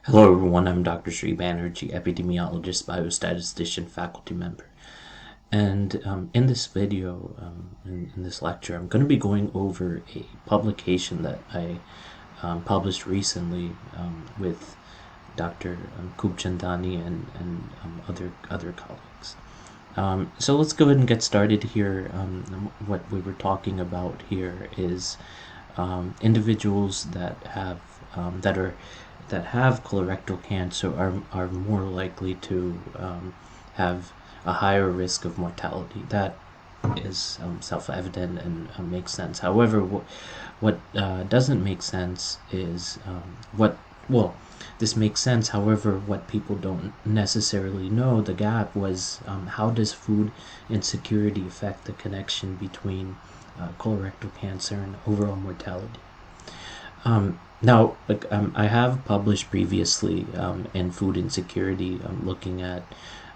Hello everyone, I'm Dr. Sri Banerjee, epidemiologist, biostatistician, faculty member. And in this video, in this lecture, I'm going to be going over a publication that I published recently with Dr. Kubchandani and other colleagues. So let's go ahead and get started here. What we were talking about here is individuals that have colorectal cancer are more likely to have a higher risk of mortality. That is self-evident and makes sense. However, what doesn't make sense is this makes sense. However, what people don't necessarily know, the gap was how does food insecurity affect the connection between colorectal cancer and overall mortality? Now, I have published previously in Food Insecurity, looking at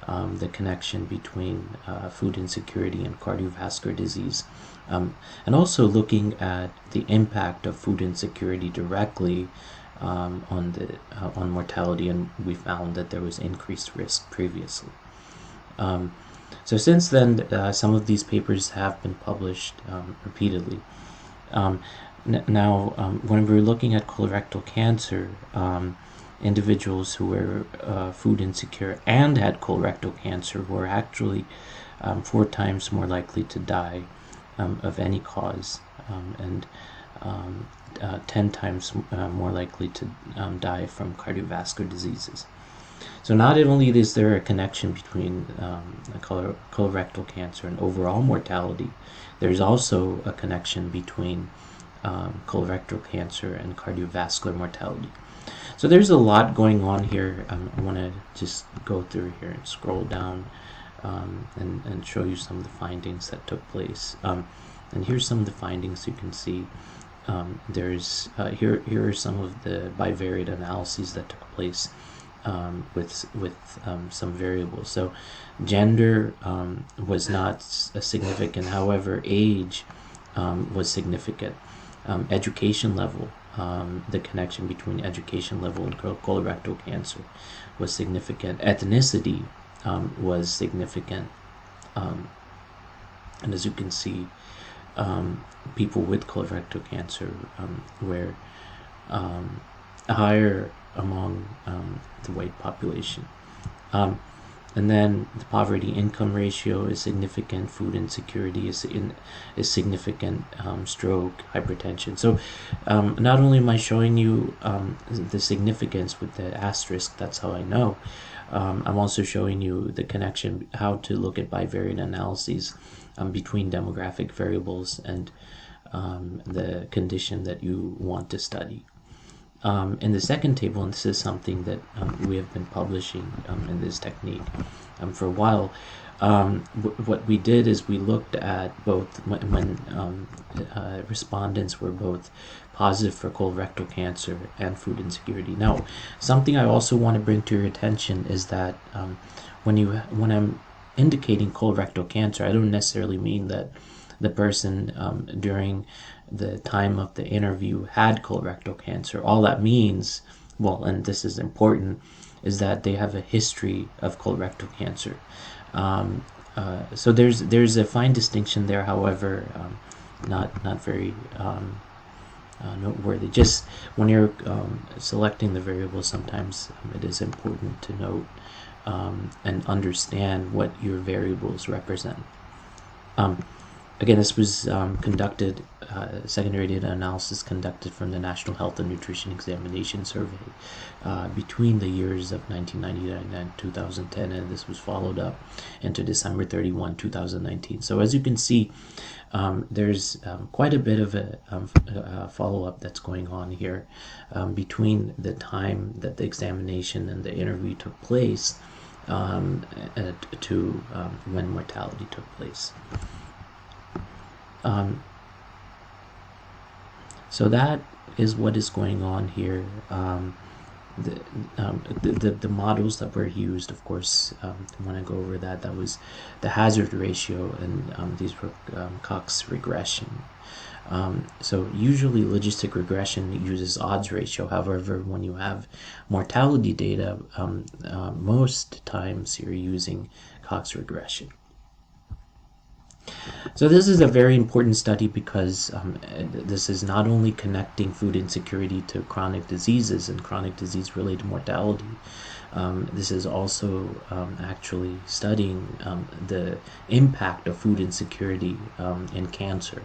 the connection between food insecurity and cardiovascular disease, and also looking at the impact of food insecurity directly on mortality, and we found that there was increased risk previously. So since then, some of these papers have been published repeatedly. Now, when we were looking at colorectal cancer, individuals who were food insecure and had colorectal cancer were actually 4 times more likely to die of any cause, and 10 times more likely to die from cardiovascular diseases. So not only is there a connection between colorectal cancer and overall mortality, there's also a connection between colorectal cancer and cardiovascular mortality. So there's a lot going on here. I want to just go through here and scroll down and show you some of the findings that took place. And here's some of the findings you can see. Here are some of the bivariate analyses that took place with some variables. So gender was not significant. However, age was significant. Education level, the connection between education level and colorectal cancer was significant. Ethnicity was significant, and as you can see, people with colorectal cancer were higher among the white population. And then the poverty income ratio is significant. Food insecurity is significant. Stroke, hypertension. So not only am I showing you the significance with the asterisk, that's how I know, I'm also showing you the connection, how to look at bivariate analyses between demographic variables and the condition that you want to study. In the second table, and this is something that we have been publishing in this technique for a while, what we did is we looked at both when respondents were both positive for colorectal cancer and food insecurity. Now, something I also want to bring to your attention is that when I'm indicating colorectal cancer, I don't necessarily mean that the person during the time of the interview had colorectal cancer. All that means, well, and this is important, is that they have a history of colorectal cancer. So there's a fine distinction there, however, not very noteworthy. Just when you're selecting the variables, sometimes it is important to note and understand what your variables represent. Again, this was conducted, secondary data analysis conducted from the National Health and Nutrition Examination Survey between the years of 1999 and 2010, and this was followed up into December 31, 2019. So as you can see, there's quite a bit of a follow-up that's going on here between the time that the examination and the interview took place to when mortality took place. So that is what is going on here. The models that were used, of course, when I go over that was the hazard ratio, and these were Cox regression. So usually logistic regression uses odds ratio. However, when you have mortality data, most times you're using Cox regression. So this is a very important study because this is not only connecting food insecurity to chronic diseases and chronic disease-related mortality. This is also actually studying the impact of food insecurity in cancer.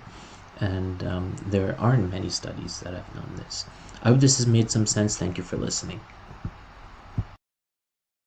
And there aren't many studies that have done this. I hope this has made some sense. Thank you for listening.